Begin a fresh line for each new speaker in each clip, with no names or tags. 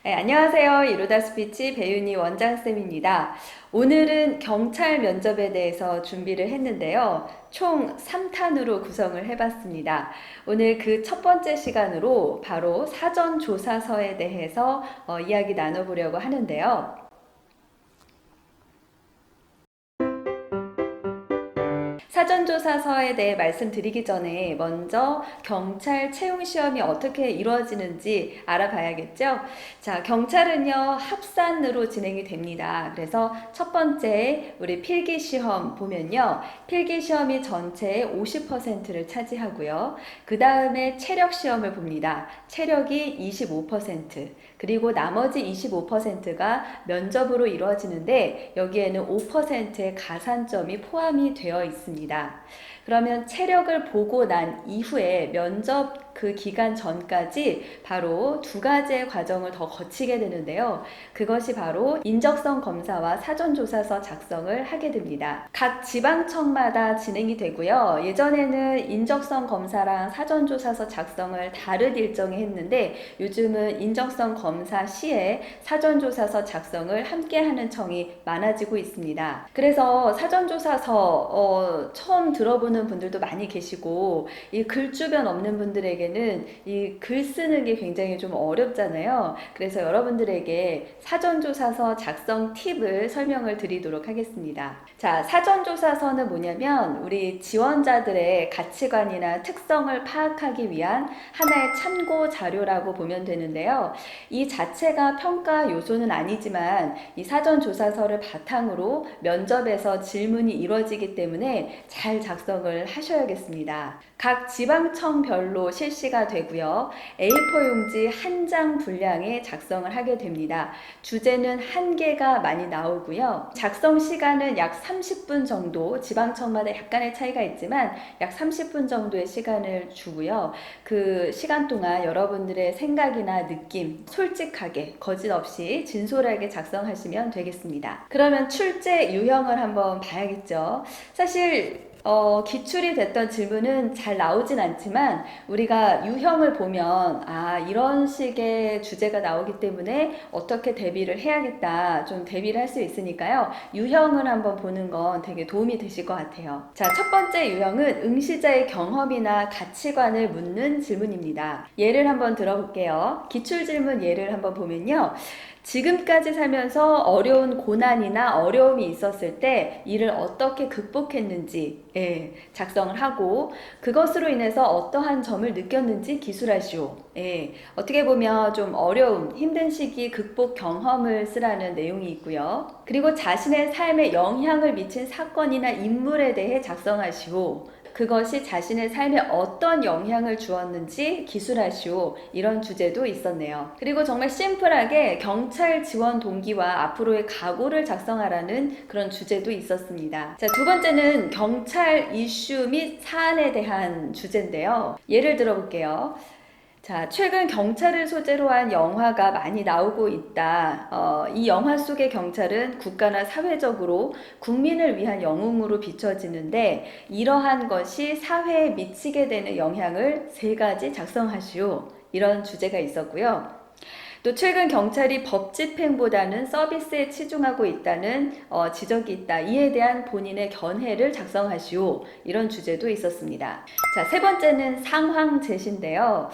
네, 안녕하세요. 이루다 스피치 배윤희 원장쌤입니다. 오늘은 경찰 면접에 대해서 준비를 했는데요. 총 3탄으로 구성을 해봤습니다. 오늘 그 첫 번째 시간으로 바로 사전조사서에 대해서 이야기 나눠보려고 하는데요. 사전조사서에 대해 말씀드리기 전에 먼저 경찰 채용시험이 어떻게 이루어지는지 알아봐야겠죠? 자, 경찰은요, 합산으로 진행이 됩니다. 그래서 첫 번째, 우리 필기시험 보면요, 필기시험이 전체의 50%를 차지하고요. 그 다음에 체력시험을 봅니다. 체력이 25%, 그리고 나머지 25%가 면접으로 이루어지는데 여기에는 5%의 가산점이 포함이 되어 있습니다. 그러면 체력을 보고 난 이후에 면접 그 기간 전까지 바로 두 가지의 과정을 더 거치게 되는데요. 그것이 바로 인적성 검사와 사전조사서 작성을 하게 됩니다. 각 지방청마다 진행이 되고요. 예전에는 인적성 검사랑 사전조사서 작성을 다른 일정에 했는데 요즘은 인적성 검사 시에 사전조사서 작성을 함께 하는 청이 많아지고 있습니다. 그래서 사전조사서 처음 들어보는 분들도 많이 계시고 이 글주변 없는 분들에게는 이 글 쓰는 게 굉장히 좀 어렵잖아요. 그래서 여러분들에게 사전조사서 작성 팁을 설명을 드리도록 하겠습니다. 자, 사전조사서는 뭐냐면 우리 지원자들의 가치관이나 특성을 파악하기 위한 하나의 참고 자료라고 보면 되는데요. 이 자체가 평가 요소는 아니지만 이 사전조사서를 바탕으로 면접에서 질문이 이루어지기 때문에 잘 작성을 하셔야겠습니다. 각 지방청별로 실시가 되고요. A4 용지 한 장 분량에 작성을 하게 됩니다. 주제는 한 개가 많이 나오고요. 작성 시간은 약 30분 정도, 지방청마다 약간의 차이가 있지만 약 30분 정도의 시간을 주고요. 그 시간 동안 여러분들의 생각이나 느낌 솔직하게 거짓 없이 진솔하게 작성하시면 되겠습니다. 그러면 출제 유형을 한번 봐야겠죠. 사실 기출이 됐던 질문은 잘 나오진 않지만 우리가 유형을 보면 이런 식의 주제가 나오기 때문에 어떻게 대비를 해야겠다 좀 대비를 할 수 있으니까요. 유형을 한번 보는 건 되게 도움이 되실 것 같아요. 자, 첫 번째 유형은 응시자의 경험이나 가치관을 묻는 질문입니다. 예를 한번 들어볼게요. 기출 질문 예를 한번 보면요. 지금까지 살면서 어려운 고난이나 어려움이 있었을 때 이를 어떻게 극복했는지 작성을 하고 그것으로 인해서 어떠한 점을 느꼈는지 기술하시오. 어떻게 보면 좀 어려움, 힘든 시기 극복 경험을 쓰라는 내용이 있고요. 그리고 자신의 삶에 영향을 미친 사건이나 인물에 대해 작성하시오. 그것이 자신의 삶에 어떤 영향을 주었는지 기술하시오. 이런 주제도 있었네요. 그리고 정말 심플하게 경찰 지원 동기와 앞으로의 각오를 작성하라는 그런 주제도 있었습니다. 자, 두 번째는 경찰 이슈 및 사안에 대한 주제인데요. 예를 들어볼게요. 자, 최근 경찰을 소재로 한 영화가 많이 나오고 있다. 이 영화 속의 경찰은 국가나 사회적으로 국민을 위한 영웅으로 비춰지는데 이러한 것이 사회에 미치게 되는 영향을 세 가지 작성하시오. 이런 주제가 있었고요. 또 최근 경찰이 법 집행보다는 서비스에 치중하고 있다는 지적이 있다. 이에 대한 본인의 견해를 작성하시오. 이런 주제도 있었습니다. 자, 세 번째는 상황 제시인데요.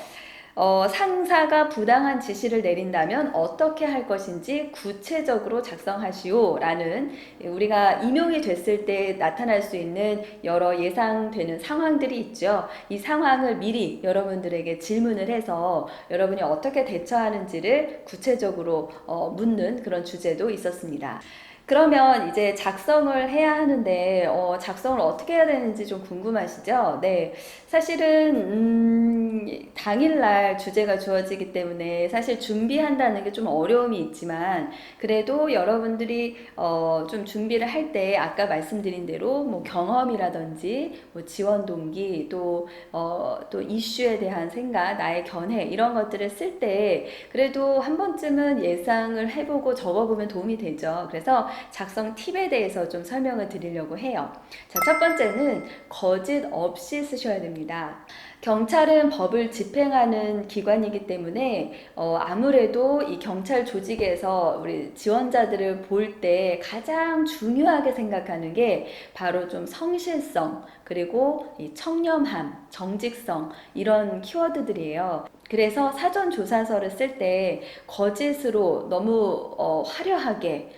상사가 부당한 지시를 내린다면 어떻게 할 것인지 구체적으로 작성하시오 라는 우리가 임용이 됐을 때 나타날 수 있는 여러 예상되는 상황들이 있죠. 이 상황을 미리 여러분들에게 질문을 해서 여러분이 어떻게 대처하는지를 구체적으로 묻는 그런 주제도 있었습니다. 그러면 이제 작성을 해야 하는데 작성을 어떻게 해야 되는지 좀 궁금하시죠? 네, 사실은 당일날 주제가 주어지기 때문에 사실 준비한다는 게 좀 어려움이 있지만 그래도 여러분들이 좀 준비를 할 때 아까 말씀드린 대로 뭐 경험이라든지 뭐 지원 동기 또 이슈에 대한 생각, 나의 견해 이런 것들을 쓸 때 그래도 한 번쯤은 예상을 해보고 적어보면 도움이 되죠. 그래서 작성 팁에 대해서 좀 설명을 드리려고 해요. 자, 첫 번째는 거짓 없이 쓰셔야 됩니다. 경찰은 법을 집행하는 기관이기 때문에 아무래도 이 경찰 조직에서 우리 지원자들을 볼 때 가장 중요하게 생각하는 게 바로 좀 성실성, 그리고 이 청렴함, 정직성 이런 키워드들이에요. 그래서 사전 조사서를 쓸 때 거짓으로 너무 화려하게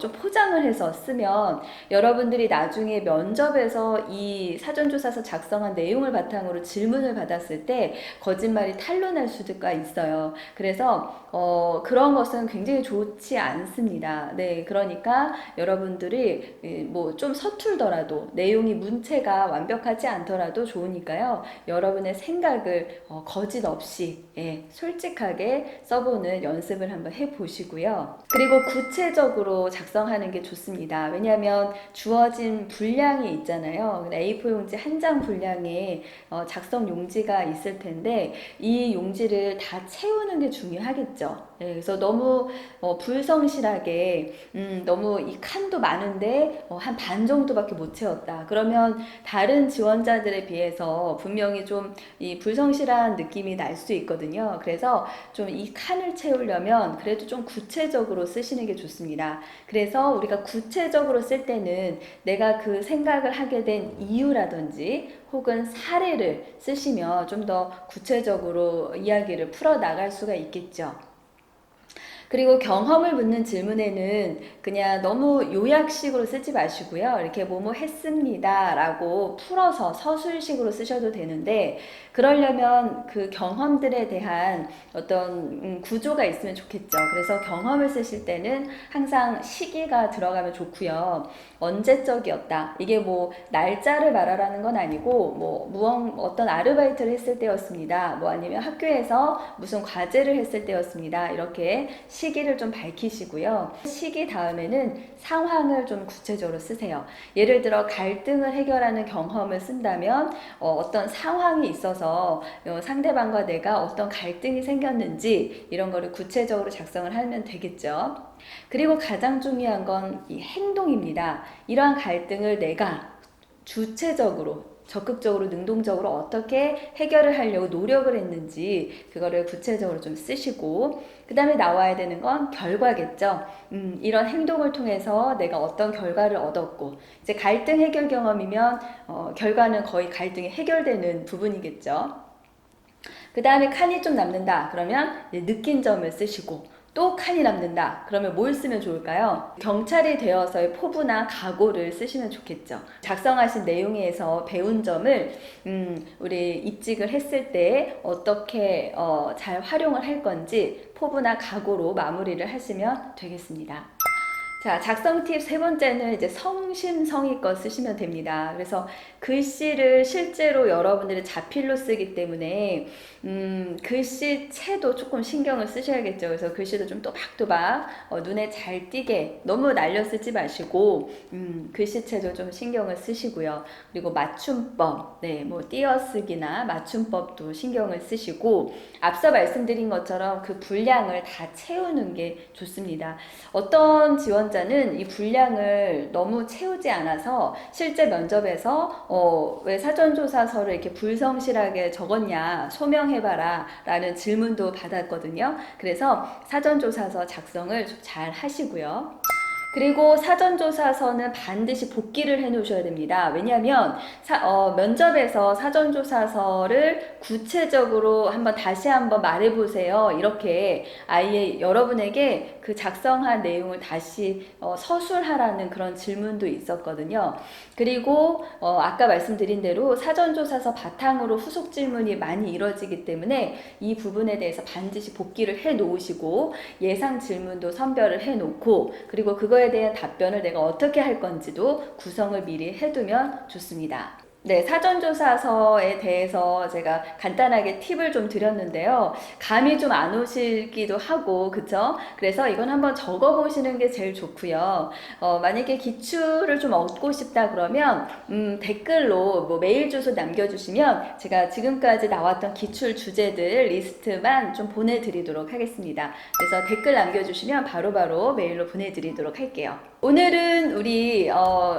좀 포장을 해서 쓰면 여러분들이 나중에 면접에서 이 사전조사서 작성한 내용을 바탕으로 질문을 받았을 때 거짓말이 탄로날 수가 있어요. 그래서 그런 것은 굉장히 좋지 않습니다. 네, 그러니까 여러분들이 뭐 좀 서툴더라도 내용이 문체가 완벽하지 않더라도 좋으니까요. 여러분의 생각을 거짓 없이 솔직하게 써보는 연습을 한번 해보시고요. 그리고 구체적으로 작성하는 게 좋습니다. 왜냐하면 주어진 분량이 있잖아요. A4 용지 한 장 분량에 작성 용지가 있을 텐데 이 용지를 다 채우는 게 중요하겠죠. 그래서 너무 불성실하게 너무 이 칸도 많은데 한 반 정도밖에 못 채웠다. 그러면 다른 지원자들에 비해서 분명히 좀 이 불성실한 느낌이 날 수 있거든요. 그래서 좀 이 칸을 채우려면 그래도 좀 구체적으로 쓰시는 게 좋습니다. 그래서 우리가 구체적으로 쓸 때는 내가 그 생각을 하게 된 이유라든지 혹은 사례를 쓰시면 좀 더 구체적으로 이야기를 풀어 나갈 수가 있겠죠. 그리고 경험을 묻는 질문에는 그냥 너무 요약식으로 쓰지 마시고요. 이렇게 뭐뭐 했습니다 라고 풀어서 서술식으로 쓰셔도 되는데 그러려면 그 경험들에 대한 어떤 구조가 있으면 좋겠죠. 그래서 경험을 쓰실 때는 항상 시기가 들어가면 좋고요. 언제적이었다. 이게 뭐 날짜를 말하라는 건 아니고 뭐 어떤 아르바이트를 했을 때였습니다. 뭐 아니면 학교에서 무슨 과제를 했을 때였습니다. 이렇게 시기를 좀 밝히시고요. 시기 다음에는 상황을 좀 구체적으로 쓰세요. 예를 들어 갈등을 해결하는 경험을 쓴다면 어떤 상황이 있어서 상대방과 내가 어떤 갈등이 생겼는지 이런 거를 구체적으로 작성을 하면 되겠죠. 그리고 가장 중요한 건 이 행동입니다. 이러한 갈등을 내가 주체적으로 적극적으로 능동적으로 어떻게 해결을 하려고 노력을 했는지 그거를 구체적으로 좀 쓰시고 그 다음에 나와야 되는 건 결과겠죠. 이런 행동을 통해서 내가 어떤 결과를 얻었고 이제 갈등 해결 경험이면 결과는 거의 갈등이 해결되는 부분이겠죠. 그 다음에 칸이 좀 남는다 그러면 느낀 점을 쓰시고 또 칸이 남는다 그러면 뭘 쓰면 좋을까요? 경찰이 되어서의 포부나 각오를 쓰시면 좋겠죠. 작성하신 내용에서 배운 점을 우리 입직을 했을 때 어떻게 잘 활용을 할 건지 포부나 각오로 마무리를 하시면 되겠습니다. 자, 작성 팁 세 번째는 이제 성심성의껏 쓰시면 됩니다. 그래서 글씨를 실제로 여러분들이 자필로 쓰기 때문에 글씨체도 조금 신경을 쓰셔야겠죠. 그래서 글씨도 좀 또박또박 눈에 잘 띄게 너무 날려 쓰지 마시고 글씨체도 좀 신경을 쓰시고요. 그리고 맞춤법, 뭐 띄어쓰기나 맞춤법도 신경을 쓰시고 앞서 말씀드린 것처럼 그 분량을 다 채우는 게 좋습니다. 어떤 지원자는 이 분량을 너무 채우지 않아서 실제 면접에서 왜 사전조사서를 이렇게 불성실하게 적었냐 소명해봐라 라는 질문도 받았거든요. 그래서 사전조사서 작성을 잘 하시고요. 그리고 사전조사서는 반드시 복기를 해 놓으셔야 됩니다. 왜냐하면 면접에서 사전조사서를 구체적으로 다시 한번 말해보세요. 이렇게 아예 여러분에게 그 작성한 내용을 다시 서술하라는 그런 질문도 있었거든요. 그리고 아까 말씀드린 대로 사전조사서 바탕으로 후속 질문이 많이 이루어지기 때문에 이 부분에 대해서 반드시 복기를 해 놓으시고 예상 질문도 선별을 해 놓고 그리고 그거에 대한 답변을 내가 어떻게 할 건지도 구성을 미리 해두면 좋습니다. 네, 사전조사서에 대해서 제가 간단하게 팁을 좀 드렸는데요. 감이 좀 안 오시기도 하고, 그쵸? 그래서 이건 한번 적어보시는 게 제일 좋고요. 만약에 기출을 좀 얻고 싶다 그러면, 댓글로 뭐 메일 주소 남겨주시면 제가 지금까지 나왔던 기출 주제들 리스트만 좀 보내드리도록 하겠습니다. 그래서 댓글 남겨주시면 바로바로 메일로 보내드리도록 할게요. 오늘은 우리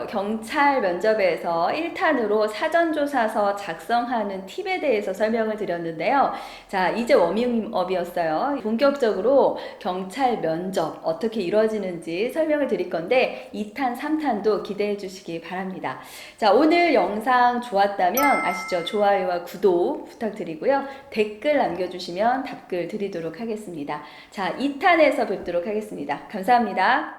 경찰 면접에서 1탄으로 사전조사서 작성하는 팁에 대해서 설명을 드렸는데요. 자, 이제 워밍업이었어요. 본격적으로 경찰 면접 어떻게 이루어지는지 설명을 드릴 건데 2탄, 3탄도 기대해 주시기 바랍니다. 자, 오늘 영상 좋았다면 아시죠? 좋아요와 구독 부탁드리고요. 댓글 남겨주시면 답글 드리도록 하겠습니다. 자, 2탄에서 뵙도록 하겠습니다. 감사합니다.